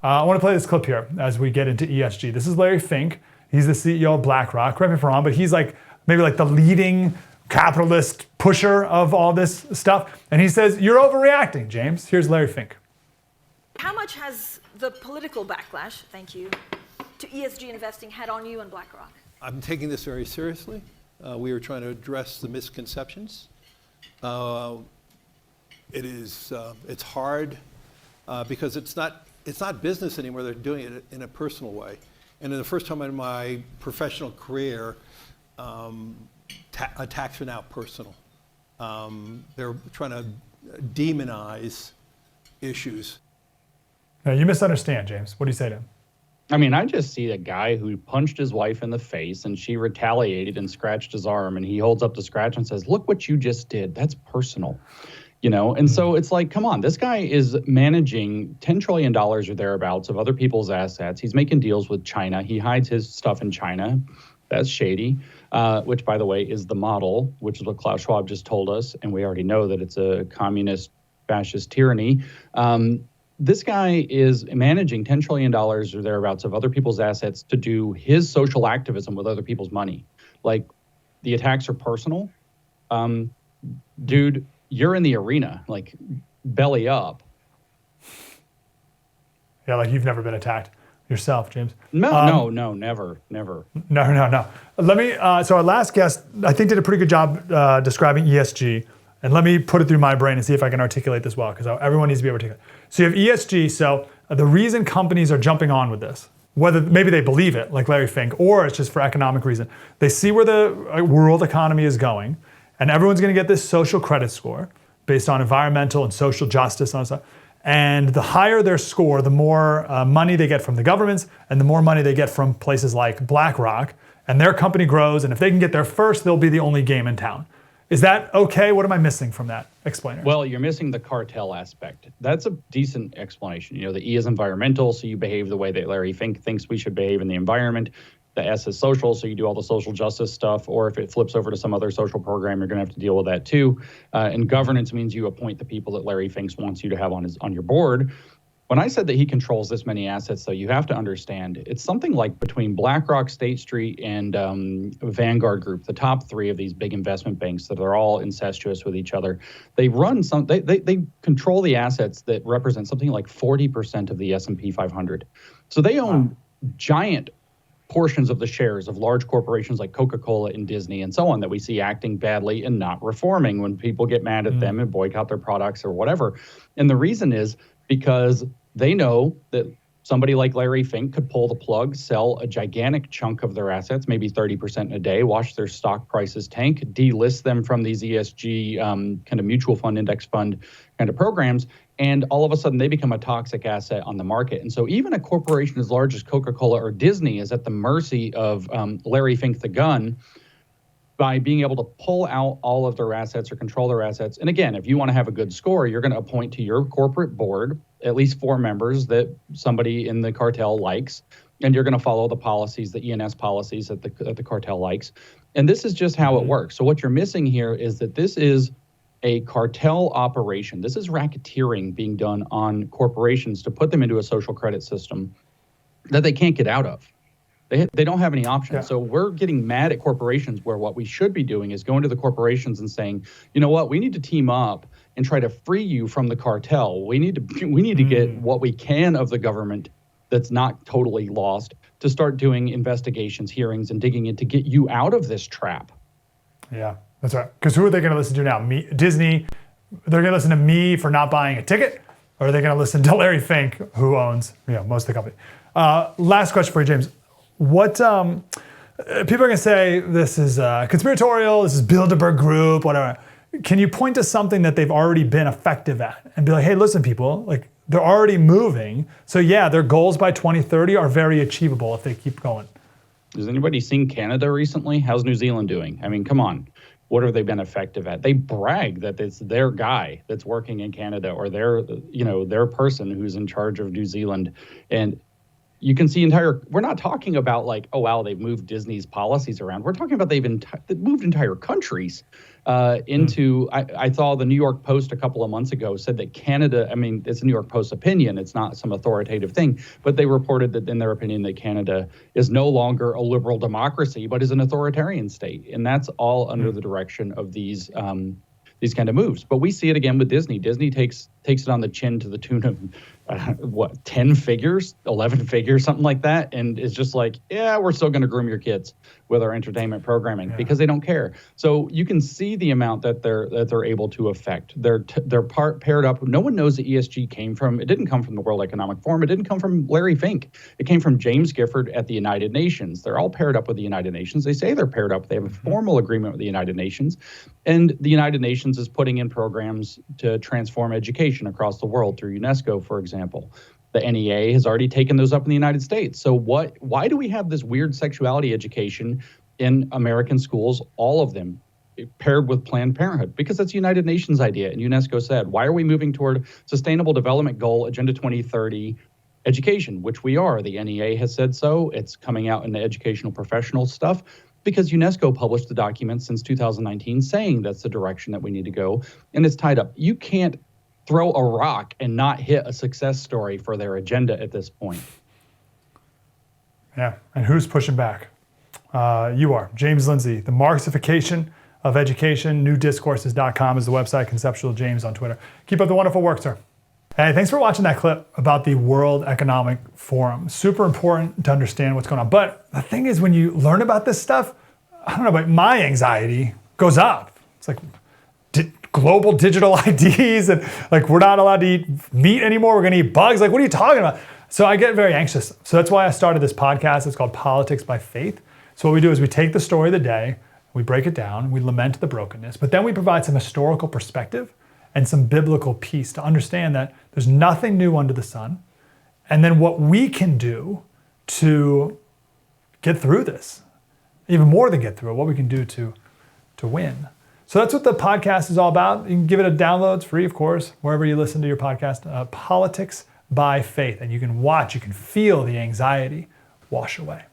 I want to play this clip here as we get into ESG. This is Larry Fink. He's the CEO of BlackRock. Correct me if I'm wrong, but he's like maybe like the leading capitalist pusher of all this stuff. And he says, you're overreacting, James. Here's Larry Fink. How much has the political backlash, thank you, to ESG investing had on you and BlackRock? I'm taking this very seriously. We are trying to address the misconceptions. It's hard because it's not business anymore. They're doing it in a personal way. And in the first time in my professional career, attacks are now personal. They're trying to demonize issues. Now, you misunderstand, James. What do you say to him? I mean, I just see a guy who punched his wife in the face and she retaliated and scratched his arm, and he holds up the scratch and says, look what you just did. That's personal. You know, and so it's like, come on, this guy is managing $10 trillion or thereabouts of other people's assets. He's making deals with China. He hides his stuff in China. That's shady, which, by the way, is the model, which is what Klaus Schwab just told us. And we already know that it's a communist fascist tyranny. This guy is managing $10 trillion or thereabouts of other people's assets to do his social activism with other people's money. Like, the attacks are personal. Dude, you're in the arena, like, belly up. Yeah, like you've never been attacked yourself, James. No, never. No. Let me, so our last guest, I think, did a pretty good job describing ESG. And let me put it through my brain and see if I can articulate this well, because everyone needs to be able to articulate. So you have ESG, so the reason companies are jumping on with this, whether maybe they believe it, like Larry Fink, or it's just for economic reason. They see where the world economy is going, and everyone's going to get this social credit score based on environmental and social justice and all that stuff. And the higher their score, the more money they get from the governments, and the more money they get from places like BlackRock, and their company grows, and if they can get there first, they'll be the only game in town. Is that okay? What am I missing from that? Explainer. Well, you're missing the cartel aspect. That's a decent explanation. You know, the E is environmental, so you behave the way that Larry Fink thinks we should behave in the environment. The S is social, so you do all the social justice stuff, or if it flips over to some other social program, you're going to have to deal with that too. And governance means you appoint the people that Larry Fink wants you to have on your board. When I said that he controls this many assets, though, you have to understand it's something like between BlackRock, State Street, and Vanguard Group, the top three of these big investment banks that are all incestuous with each other. They run they control the assets that represent something like 40% of the S&P 500. So they own giant portions of the shares of large corporations like Coca-Cola and Disney and so on that we see acting badly and not reforming when people get mad at them and boycott their products or whatever. And the reason is because they know that somebody like Larry Fink could pull the plug, sell a gigantic chunk of their assets, maybe 30% in a day, watch their stock prices tank, delist them from these ESG kind of mutual fund, index fund kind of programs, and all of a sudden they become a toxic asset on the market. And so even a corporation as large as Coca-Cola or Disney is at the mercy of Larry Fink the gun by being able to pull out all of their assets or control their assets. And again, if you want to have a good score, you're going to appoint to your corporate board at least 4 members that somebody in the cartel likes, and you're going to follow the policies, the ENS policies that the cartel likes. And this is just how it works. So what you're missing here is that this is a cartel operation. This is racketeering being done on corporations to put them into a social credit system that they can't get out of. They don't have any options. Yeah. So we're getting mad at corporations where what we should be doing is going to the corporations and saying, you know what, we need to team up and try to free you from the cartel. We need to get what we can of the government that's not totally lost to start doing investigations, hearings, and digging in to get you out of this trap. Yeah, that's right. Because who are they going to listen to now? Me, Disney? They're going to listen to me for not buying a ticket? Or are they going to listen to Larry Fink, who owns most of the company? Last question for you, James. What people are going to say this is conspiratorial, this is Bilderberg Group, whatever. Can you point to something that they've already been effective at and be like, hey, listen, people, like they're already moving. So yeah, their goals by 2030 are very achievable if they keep going. Has anybody seen Canada recently? How's New Zealand doing? I mean, come on. What have they been effective at? They brag that it's their guy that's working in Canada or their person who's in charge of New Zealand. And you can see we're not talking about like, oh, wow, they've moved Disney's policies around. We're talking about they've moved entire countries into, I saw the New York Post a couple of months ago said that Canada, I mean, it's a New York Post opinion, it's not some authoritative thing, but they reported that in their opinion that Canada is no longer a liberal democracy, but is an authoritarian state. And that's all under the direction of these kind of moves. But we see it again with Disney. Disney takes it on the chin to the tune of 10 figures, 11 figures, something like that. And it's just like, yeah, we're still going to groom your kids with our entertainment programming because they don't care. So you can see the amount that they're able to affect. They're paired up. No one knows that ESG came from. It didn't come from the World Economic Forum. It didn't come from Larry Fink. It came from James Gifford at the United Nations. They're all paired up with the United Nations. They say they're paired up. They have a formal agreement with the United Nations, and the United Nations is putting in programs to transform education across the world through UNESCO, for example. The NEA has already taken those up in the United States. So why do we have this weird sexuality education in American schools, all of them paired with Planned Parenthood? Because that's a United Nations idea. And UNESCO said, why are we moving toward Sustainable Development Goal, Agenda 2030 education, which we are. The NEA has said so. It's coming out in the educational professional stuff because UNESCO published the document since 2019 saying that's the direction that we need to go. And it's tied up. You can't throw a rock and not hit a success story for their agenda at this point. Yeah, and who's pushing back? You are. James Lindsay, the Marxification of Education, newdiscourses.com is the website, Conceptual James on Twitter. Keep up the wonderful work, sir. Hey, thanks for watching that clip about the World Economic Forum. Super important to understand what's going on. But the thing is, when you learn about this stuff, I don't know, but my anxiety goes up. It's like global digital IDs and like we're not allowed to eat meat anymore. We're going to eat bugs. Like, what are you talking about? So I get very anxious. So that's why I started this podcast. It's called Politics by Faith. So what we do is we take the story of the day, we break it down, we lament the brokenness, but then we provide some historical perspective and some biblical peace to understand that there's nothing new under the sun. And then what we can do to get through this, even more than get through it, what we can do to win. So that's what the podcast is all about. You can give it a download. It's free, of course, wherever you listen to your podcast. Politics by Faith. And you can watch, you can feel the anxiety wash away.